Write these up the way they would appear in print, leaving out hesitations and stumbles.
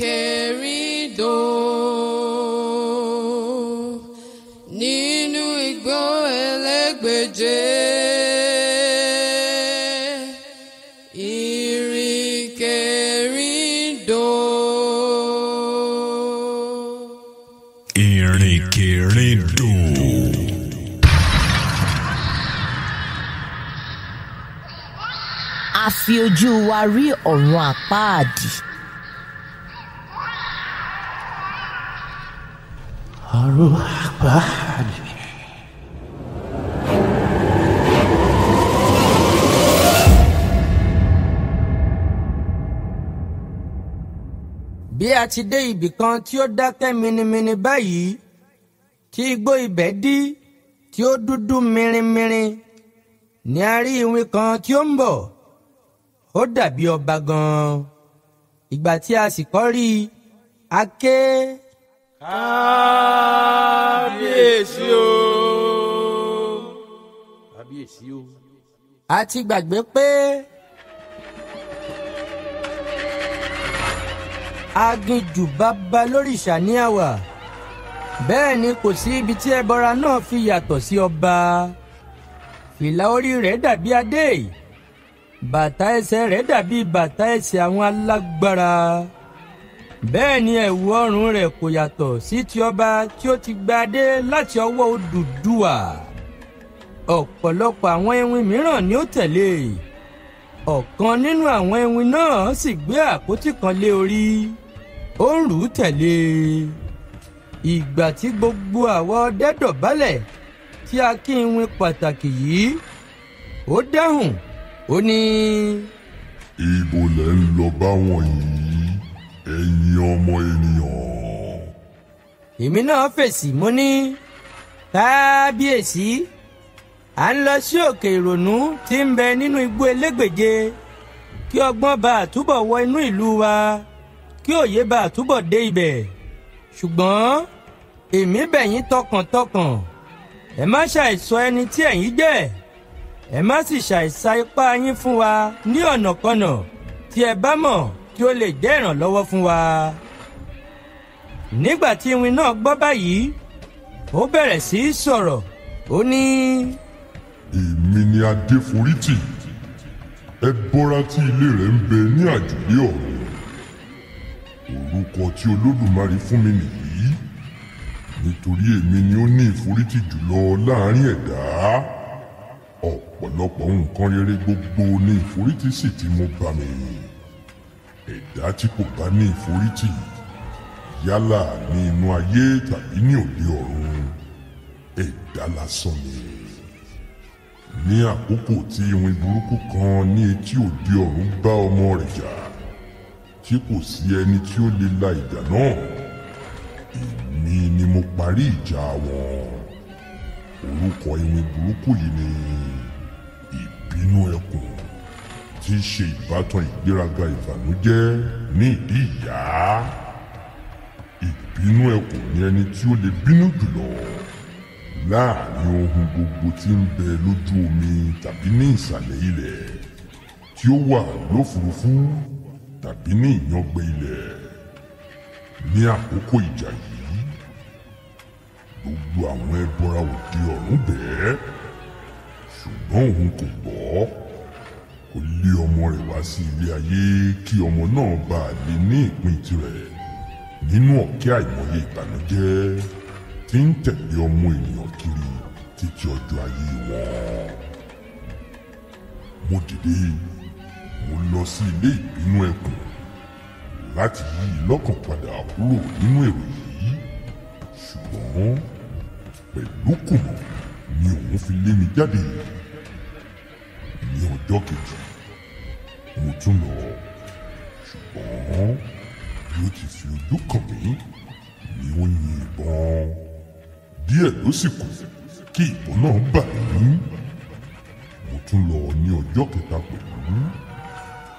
ìrìnkèrindò nínú igbó elégbèje. Ìrìnkèrindò. Ìrìnkèrindò. A fi ojú wa rí ọ̀run àpáàdì. Ọ̀run àpáàdì. Bí a ti dé ibì kan tí ó dákẹ́ minimini báyìí, tí igbó ibẹ̀ dí, tí ó dúdú mirinmirin, ni a rí iwin kan tí ó ń bọ̀. Ó dàbí ọba gan-an. Ìgbà tí a sì kọ́ rí i, a ké. Kábíyèsí o. Kábíyèsí o. A ti gbàgbé pé aginjù baba lórìṣà ní àwà. Bẹ́ẹ̀ ni kò sí ibi tí ẹbọra náà fi yàtọ̀ sí ọba. Fìlà orí rẹ̀ dàbí adé. Bàtà ẹsẹ̀ rẹ̀ dàbí bàtà ẹsẹ̀ àwọn alágbára. Bẹ́ẹ̀ ni ẹ̀wù ọrùn rẹ̀ kò yàtọ̀ sí ti ọba tí ó ti gba adé láti ọwọ́ Odùduwà. Ọ̀pọ̀lọpọ̀ àwọn ewin mìíràn ni ó tẹ̀lé. Ọ̀kan nínú àwọn ewin náà sì gbé àpótí kan lé orí. Ó ń rù ú tẹ̀lé. Ìgbà tí gbogbo àwọn ọdẹ dọ̀bálẹ̀ tí a kí ewin pàtàkì yìí, ó dáhùn. Ó ní. Ibo lẹ ń lọ bá wọ̀nyí, ẹ̀yin ọmọ ènìyàn? Èmi náà fèsì, mo ní, kábíyèsí, à ń lọ sí òkè ìrònú tí ń bẹ nínú igbó elégbèje, kí ọgbọ́n bá àtúbọ̀ wọ inú ìlú wa, kí òye bá àtúbọ̀ dé ibẹ̀. Ṣùgbọ́n èmi bẹ̀ yín tọkàntọkàn, ẹ má ṣàìsọ ẹni tí ẹ̀yin jẹ́. Ẹ má sì ṣàìsà ipá yín fún wa ní ọ̀nàkọnà tí ẹ bá mọ̀ tí ó lè jẹ́ ìrànlọ́wọ́ fún wa. Nígbà tí iwin náà gbọ́ báyìí, ó bẹ̀rẹ̀ sí í sọ̀rọ̀. Ó ní. Èmi ni Adéforítì, ẹbọra tí ilé rẹ̀ ń bẹ ní àjùlé ọ̀run. Orúkọ tí Olódùmarè fún mi nìyí, nítorí èmi ni ó ní ìforítì jùlọ láàrin ẹ̀dá. Ọ̀pọ̀lọpọ̀ nǹkan rere gbogbo ní ìforítì sì ti mú bá mi. Ẹ̀dá tí kò bá ní ìforítì, yálà ní inú ayé tàbí ní òde ọ̀run, ẹ̀dá lásán ni. Ní àkókò tí iwin burúkú kan ní etí òde ọ̀run bá ọmọ rẹ̀ jà, tí kò sí ẹni tí ó lè la ìjà náà, èmi ni mo parí ìjà wọn. Orúkọ iwin burúkú yìí ni ìbínú ẹkùn, tí í ṣe ìbátan ìgbéraga ìbànújẹ́ ní ìdí ìyá. Ìbínú ẹkùn ni ẹni tí ó lè bínú jùlọ láàrin ohun gbogbo tí ń bẹ lójú omi tàbí ní ìsàlẹ̀ ilẹ̀, tí ó wà lófurufú tàbí ní ìyàngbẹ ilẹ̀. Ní àkókò ìjà yìí, gbogbo àwọn ẹbọra òde ọ̀run bẹ̀ẹ́, ṣùgbọ́n òun kò gbọ́. Ó lé ọmọ rẹ̀ wá sí ilé ayé kí ọmọ náà bá lè ní ìpín tirẹ̀ nínú ọ̀kẹ́ àìmọye ìbànújẹ́ tí ń tẹ̀lé ọmọ ènìyàn kiri títí ọjọ́ ayé wọn. Mo dìde, mo lọ sí ilé ìbínú ẹkùn láti yí i lọ́kàn padà kúrò nínú èrò yìí, ṣùgbọ́n pẹ̀lú kùmọ̀ ni òun fi lé mi jáde. Ní ọjọ́ kejì, mo tún lọ, ṣùgbọ́n bí ó ti fi ojú kàn mí ni ó yin ìbọn. Díẹ̀ ló sì kù kí ìbọn náà bà mí. Mo tún lọ ní ọjọ́ kẹta pẹ̀lú,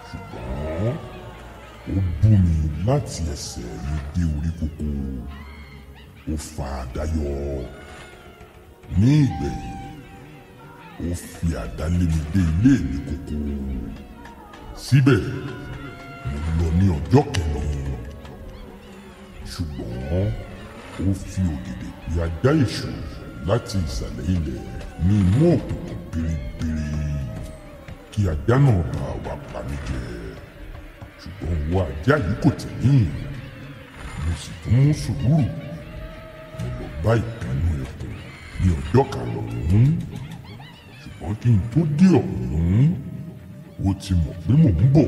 ṣùgbọ́n ó bú mi láti ẹsẹ̀ mi dé orí kókó. Ó fa àdá yọ. Ní ìgbẹ̀yìn, ó fi àdá lé mi dé ilé mi kókó. Síbẹ̀, mo lọ ní ọjọ́ kẹrin ṣùgbọ́n ó fi ògèdè pé ajá èṣù láti ìsàlẹ̀ ilẹ̀ ní inú òkùnkùn biribiri kí ajá náà bá wa pa mí jẹ ṣùgbọ́n owó ajá yìí kò tẹ̀yìn mo sì tún mú sùúrù mo lọ bá ìpinnu ẹkùn ní ọjọ́ karùn-ún ṣùgbọ́n kí n tó dé ọ̀hún ó ti mọ̀ pé mò ń bọ̀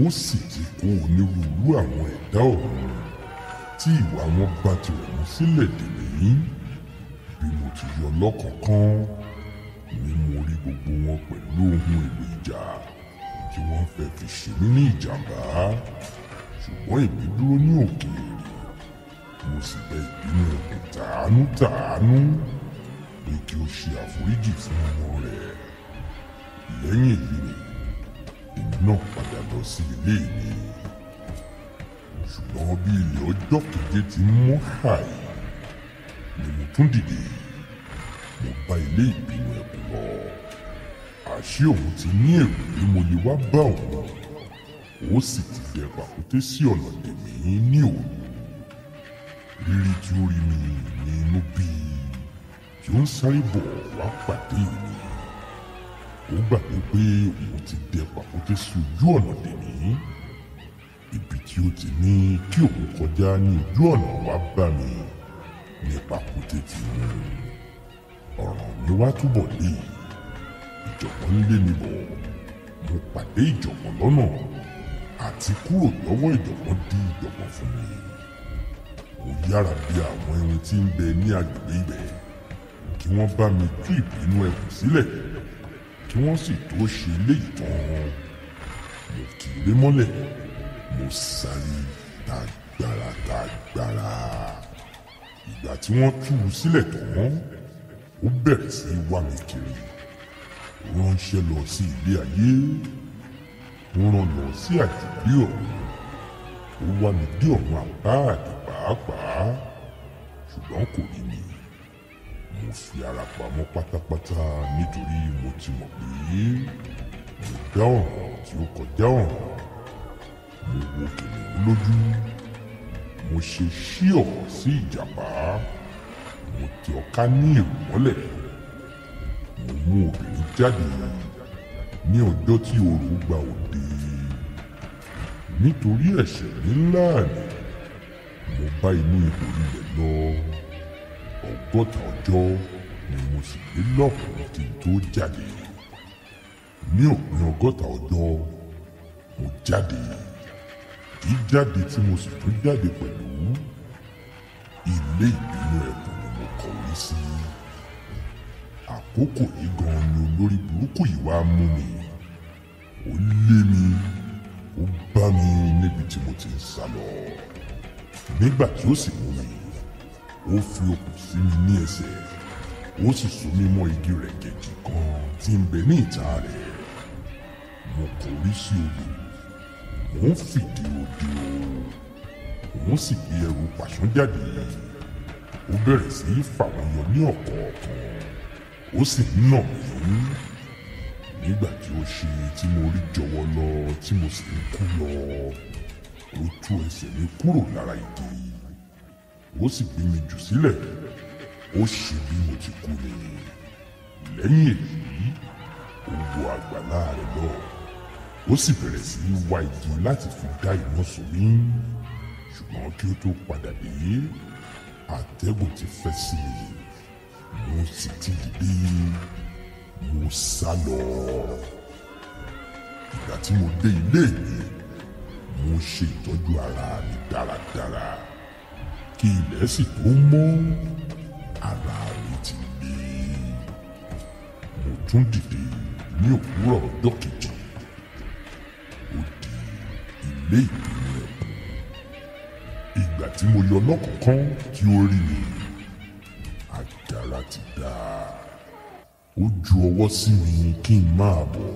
ó sì ti kó onírúurú àwọn ẹ̀dá ọ̀hún tí ìwà wọn bá tirẹ̀ mú sílẹ̀ dè mí bí mo ti yọ lọ́kọ̀ọ̀kan ni mo rí gbogbo wọn pẹ̀lú ohun èlò ìjà tí wọ́n fẹ́ fi ṣe mí ní ìjàmbá ṣùgbọ́n èmi dúró ní òkèèrè mo sì bẹ ìbínú ẹkùn tàánú pé kí ó ṣe àforíjì fún ọmọ rẹ̀ lẹ́yìn èyí ni èmi náà padà lọ sí ilé mi ṣùgbọ́n bí ilẹ̀ ọjọ́ keje ti mọ́ hàì ni mo tún dìde mo bá ilé ìbínú ẹkùn lọ àṣé òun ti ní èrò pé mo lè wá bá òun ó sì ti fi pàkúté sí ọ̀nà tèmi ní òru rírí tí ó rí mi ní inú bí tí ó ń sáré bọ̀ wá pàdé mi ó gbàgbé pé òun ti dẹ pàkúté sí ojú ọ̀nà tèmi ibi tí ó ti ní kí òun kọjá ní ojú ọ̀nà wá bá mi ní pàkúté ti mú ọ̀ràn mi wá túbọ̀ lé ìjọ̀gbọ́n ń lé mi bọ̀ mo pàdé ìjọ̀gbọ́n lọ́nà àti kúrò lọ́wọ́ ìjọ̀gbọ́n dí ìjọ̀gbọ́n fún mi mo yára bí àwọn irin tí ń bẹ ní agbègbè ibẹ̀ kí wọ́n bá mi tú ìbínú ẹkùn sílẹ̀ kí wọ́n sì tó ṣe eléyìí tán mo kéré mọ́lẹ̀ mo sáré tàgbàrà ìgbà tí wọ́n tú u sílẹ̀ tán ó bẹ̀rẹ̀ sí í wá mi kiri ó ránṣẹ́ lọ sí ilé ayé ó rán lọ sí àjùbí ọ̀run ó wá mi dé ọ̀run àpáàdì pàápàá ṣùgbọ́n kò rí mi mo fi ara pamọ́ pátápátá nítorí mo ti mọ̀ pé mo dá ọ̀ràn tí ó kọjá ọ̀ràn mo wo kìnìún lójú mo ṣe ṣíọ̀ sí ìjàpá mo tẹ ọ̀ká ní èrò mọ́lẹ̀ mo mú obìnrin jáde ní ọjọ́ tí orò gba òde nítorí ẹ̀ṣẹ̀ ńlá ni mo bá inú ihò ilẹ̀ lọ 100 ọjọ́ ni mo sì gbé lọ́kùnrin kí n tó jáde ní òpin 100 ọjọ́ mo jáde jíjáde tí mo sì tún jáde pẹ̀lú ilé ìbínú ẹkùn ni mo kọ̀wé sí àkókò yìí gan ni olórí burúkú yìí wá mú mi ó lé mi ó bá mi níbi tí mo ti ń sá lọ nígbà tí ó sì mú mi ó fi okùn sí mi ní ẹsẹ̀ ó sì so mí mọ́ igi rẹ̀gẹ̀dì kan tí ń bẹ ní ìta rẹ̀ mo kọrí sí odò mo ń fìdí odò òun sì gbé ẹrù pàṣán jáde ó bẹ̀rẹ̀ sí í fà wọ́n yọ ní ọ̀kọ̀ọ̀kan ó sì ń nà mí nígbà tí ó ṣe tí mo rí jọ̀wọ́ lọ tí mo sì ń kú lọ ó tú ẹsẹ̀ mi kúrò lára igi ó sì gbé mi jù sílẹ̀ ó ṣe bí mo ti kú ni lẹ́yìn èyí ó wọ àgbàlá rẹ̀ lọ ó sì bẹ̀rẹ̀ sí í wá igi láti fi dá iná sun mí ṣùgbọ́n kí ó tó padà dé àtẹ́gùn ti fẹ́ sí mi mo sì ti dìde mo sá lọ ìgbà tí mo dé ilé mi mo ṣe ìtọ́jú ara mi dáradára kí ilẹ̀ sì tó mọ́ ara mi ti le mo tún dìde ní òwúrọ̀ ọjọ́ kejì ó di ilé ìbínú ẹkùn ìgbà tí mo yọ lọ́kọ̀ọ̀kan tí ó rí mi àjàrà ti dá ó ju ọwọ́ sí mi kí n máa bọ̀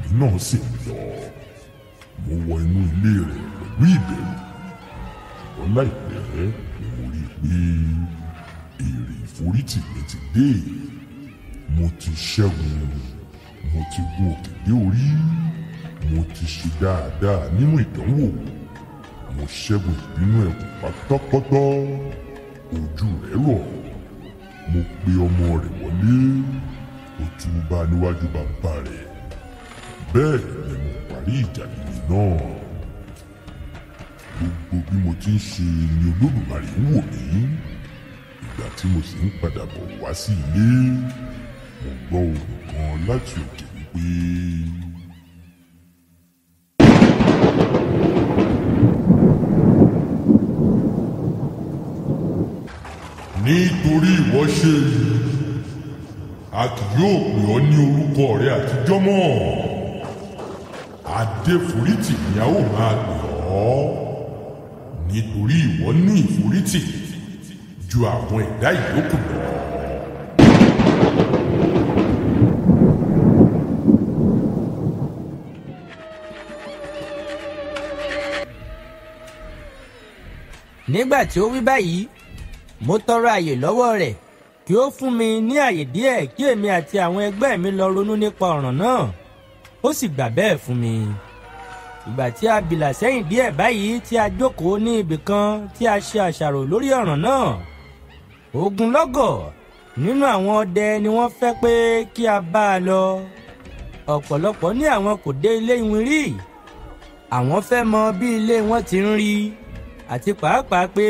èmi náà sì lọ mo wọ inú ilé rẹ̀ pẹ̀lú ìbẹ̀rù ṣùgbọ́n láìpẹ́ ni mo rí i pé èrè ìforítì mi ti dé mo ti ṣẹ́gun mo ti gun òkè dé orí mo ti ṣe dáadáa nínú ìdánwò. Mo ṣẹ́gun ìbínú ẹkùn pátápátá. Ojú rẹ̀ rọ̀. Mo pe ọmọ rẹ̀ wọlé. Ó túbá níwájú bàbá rẹ̀. Bẹ́ẹ̀ ni mo parí ìjà líle náà. Gbogbo bí mo ti ń ṣe ni Olódùmarè ń wò mí. Ìgbà tí mo sì ń padà bọ̀ wá sí ilé, mo gbọ́ ohùn kan láti òkè wípé. Nítorí ìwọ ṣe èyí, a kì yóò pè ọ́ ní orúkọ rẹ àtijọ́ mọ́. Adéforítì ni a ó máa pè ọ́. Nítorí ìwọ ní ìforítì ju àwọn ẹ̀dá ìyókù lọ. nígbà tí ó wí báyìí, mo tọrọ àyè lọ́wọ́ rẹ̀ kí ó fún mi ní àyè díẹ̀ kí èmi àti àwọn ẹgbẹ́ mi lọ ronú nípa ọ̀ràn náà. Ó sì gbà bẹ́ẹ̀ fún mi. Ìgbà tí a bìlà sẹ́yìn díẹ̀ báyìí tí a jókòó ní ibì kan tí a ṣe àṣàrò lórí ọ̀ràn náà. Ogunlọ́gọ̀ nínú àwọn ọdẹ ni wọ́n fẹ́ pé kí a bá a lọ. Ọ̀pọ̀lọpọ̀ ní àwọn kò dé ilé iwin rí. Àwọn fẹ́ mọ bí ilé wọn ti ń rí, àti pàápàá pé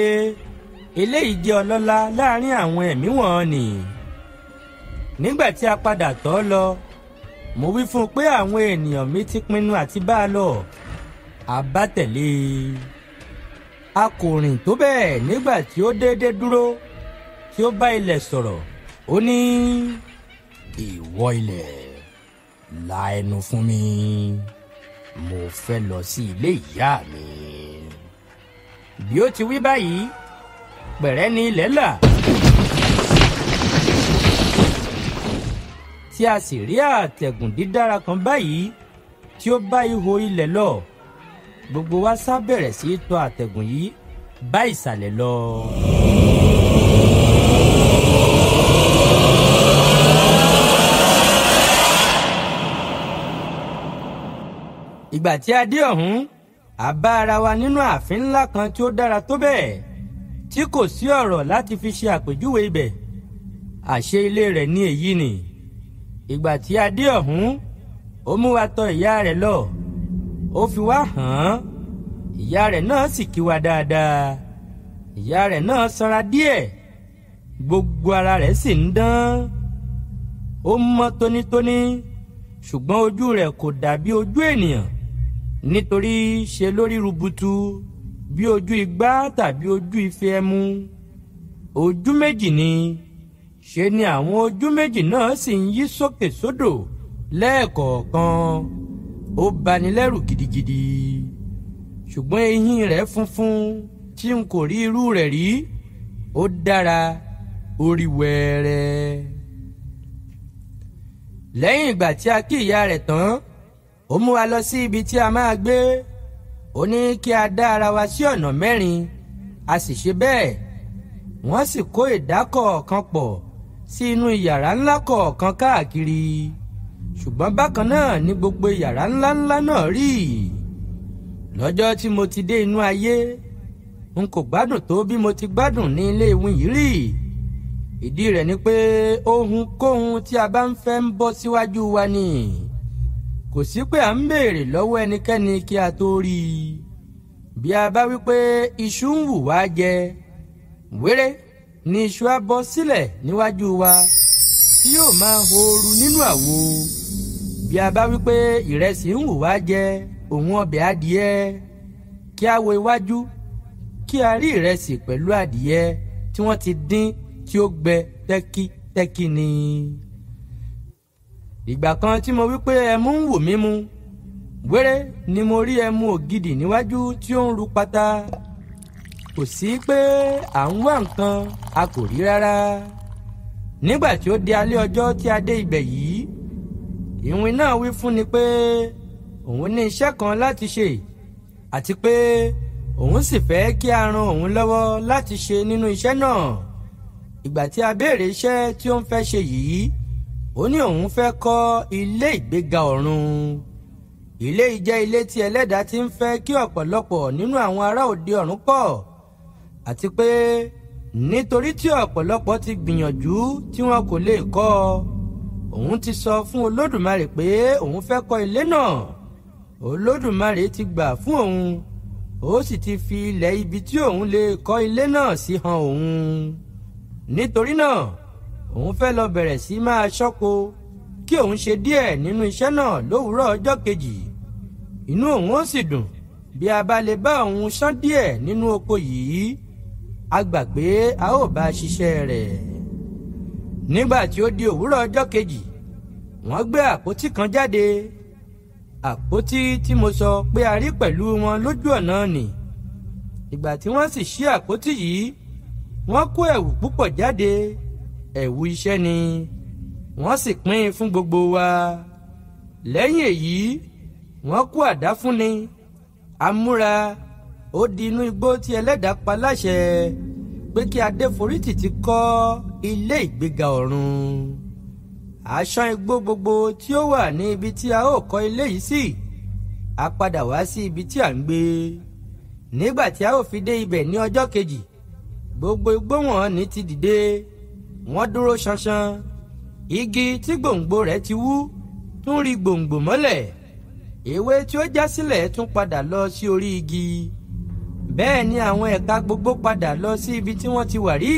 eléyìí jẹ́ ọlọ́lá láàrin àwọn ẹ̀mí wọn ni. Nígbà tí a padà tọ̀ ọ́ lọ, mo wí fún un pé àwọn ènìyàn mi ti pinnu àti bá a lọ. A bá tẹ̀lé e. A kò rìn tó bẹ́ẹ̀ nígbà tí ó déédé dúró tí ó bá ilẹ̀ sọ̀rọ̀. Ó ní, ìwọ ilẹ̀, la ẹnu fún mi. Mo fẹ́ lọ sí ilé ìyá mi. Bí ó ti wí báyìí, pẹ̀rẹ́ ni ilẹ̀ là. Tí a sì rí àtẹ̀gùn dídára kan báyìí tí ó bá ihò ilẹ̀ lọ. Gbogbo wa sá bẹ̀rẹ̀ sí í tọ àtẹ̀gùn yìí bá ìsàlẹ̀ lọ. Ìgbà tí a dé ọ̀hún, a bá ara wa nínú ààfin ńlá kan tí ó dára tó bẹ́ẹ̀ tí kò sí ọ̀rọ̀ láti fi ṣe àpèjúwe ibẹ̀. Àṣé ilé rẹ̀ ní èyí ni. Ìgbà tí a dé ọ̀hún, ó mú wa tọ̀ ìyá rẹ̀ lọ. Ó fi wá hàn án. Ìyá rẹ̀ náà sì kí wa dáadáa. Ìyá rẹ̀ náà sanra díẹ̀. Gbogbo ara rẹ̀ sì ń dán. Ó mọ́ tónítóní, ṣùgbọ́n ojú rẹ̀ kò dàbí ojú ènìyàn, nítorí ṣe lórí rubutu bí ojú igbá tàbí ojú ife ẹmu. Ojú méjì ni. Ṣe ni àwọn ojú méjì náà sì ń yí sókè sódò lẹ́ẹ̀kọ̀ọ̀kan. Ó bani lẹ́rù gidigidi. Ṣùgbọ́n eyín rẹ̀ funfun tí n kò rí irú rẹ̀ rí. Ó dára, ó rí wẹ́ẹ́rẹ́. Lẹ́yìn ìgbà tí a kí ìyá rẹ̀ tán, ó mú wa lọ sí ibi tí a máa gbé. Ó ní kí a dá ara wa sí ọ̀nà mẹ́rin. A sì ṣe bẹ́ẹ̀. Wọ́n sì kó ìdákọ̀ọ̀kan pọ̀ sí inú yàrá ńlá kọ̀ọ̀kan káàkiri. Ṣùgbọ́n bákan náà ni gbogbo yàrá ńláńlá náà rí. Lọ́jọ́ tí mo ti dé inú ayé, n kò gbádùn tó bí mo ti gbádùn ní ilé ìwìn yìí rí. Ìdí rẹ̀ ni pé ohunkóhun tí a bá ń fẹ́ ń bọ́ síwájú wa ni. Kò sí pé à ń béèrè lọ́wọ́ ẹnikẹ́ni kí a tó rí i. Bí a bá wí pé iṣu ń wù wá jẹ, wéré ni iṣu á bọ́ sílẹ̀ níwájú wa tí yóò máa hooru nínú àwo. Bí a bá wí pé ìrẹsì ń wù wá jẹ, òun ọbẹ̀ adìẹ, kí a wo iwájú kí a rí ìrẹsì pẹ̀lú adìẹ tí wọ́n ti dín tí ó gbẹ tẹ́kítẹ́kí ni. Ìgbà kan tí mo wí pé ẹmu ń wù mí mu, wéré ni mo rí ẹmu ògidì níwájú tí ó ń ru pátá. Kò sí pé à ń wá nǹkan a kò rí rárá. Nígbà tí ó di alẹ́ ọjọ́ tí a dé ibẹ̀ yìí, ìwìn náà wí fún ni pé òun ní iṣẹ́ kan láti ṣe, àti pé òun sì fẹ́ kí a ran òun lọ́wọ́ láti ṣe nínú iṣẹ́ náà. Ìgbà tí a béèrè iṣẹ́ tí ó ń fẹ́ ṣe yìí, ó ní òun fẹ́ kọ́ ilé ìgbéga ọ̀run. ilé yìí jẹ́ ilé tí ẹlẹ́dàá ti ń fẹ́ kí ọ̀pọ̀lọpọ̀ nínú àwọn ará òde ọ̀run kọ́, àti pé nítorí tí ọ̀pọ̀lọpọ̀ ti gbìyànjú tí wọn kò lè kọ́, òun ti sọ fún Olódùmarè pé òun fẹ́ kọ́ ilé náà. Olódùmarè ti gbà fún òun, ó sì ti fi ilẹ̀ ibi tí òun lè kọ́ ilé náà sí hàn òun. Nítorí náà òun fẹ́ lọ bẹ̀rẹ̀ sí máa ṣọ́kọ kí òun ṣe díẹ̀ nínú iṣẹ́ náà lówùúrọ̀ ọjọ́ kejì. Inú òun ó sì dùn bí a bá lè bá òun ṣán díẹ̀ nínú oko yìí. A gbà pé a ó bá ṣiṣẹ́ rẹ̀. Nígbà tí ó di òwúrọ̀ ọjọ́ kejì, wọ́n gbé àpótí kan jáde. Àpótí tí mo sọ pé a rí pẹ̀lú wọn lójú ọ̀nà nì. Ìgbà tí wọ́n sì ṣí àpótí yìí, wọ́n kó ẹ̀wù púpọ̀ jáde, ẹ̀wù iṣẹ́ ni. Wọ́n sì pín in fún gbogbo wa. Lẹ́yìn èyí, wọ́n kó àdá fúnni. Amúra, ó di inú igbó tí ẹlẹ́dàá pa láṣẹ pé kí Adéforítì ti kọ́ ilé ìgbéga ọ̀run. Aṣán igbó gbogbo tí ó wà ní ibi tí a ó kọ́ ilé yìí sí, a padà wá sí ibi tí à ń gbé. Nígbà tí a ó fi dé ibẹ̀ ní ọjọ́ kejì, gbogbo igbó wọ̀nyí ti dìde, wọ́n dúró ṣánṣán. Igi tí gbòǹgbò rẹ̀ ti wú tún rí gbòǹgbò mọ́lẹ̀. Ewé tí ó já sílẹ̀ tún padà lọ sí orí igi. Bẹ́ẹ̀ ni àwọn ẹ̀ka gbogbo padà lọ sí ibi tí wọ́n ti wà rí.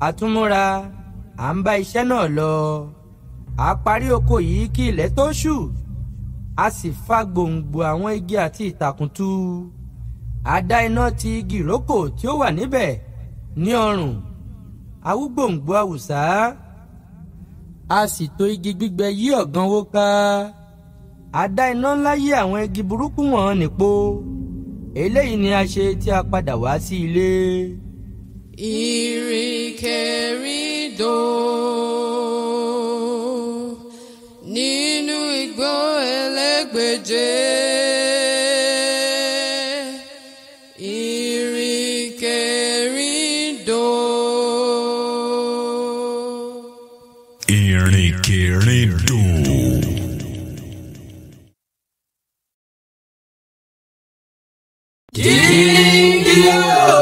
Àtúnmúra, à ń bá iṣẹ́ náà lọ. A parí oko yìí kí ilẹ̀ tó ṣú. A sì fa gbòǹgbò àwọn igi àti ìtàkùn tú. A dá iná ti igi ìrókò tí ó wà níbẹ̀ ní ọrùn. A wú gbòǹgbò àwùsá. A sì tò igi gbígbẹ yí ọ̀gánwó ká. A dá iná ńlá yí àwọn igi burúkú wọn nípò. Eléyìí ni a ṣe tí a padà wá sí ilé. Ìrìnkèrindò nínú igbó elégbèje. Ìrìnkèrindò. Ìrìnkèrindò. Kíkí o.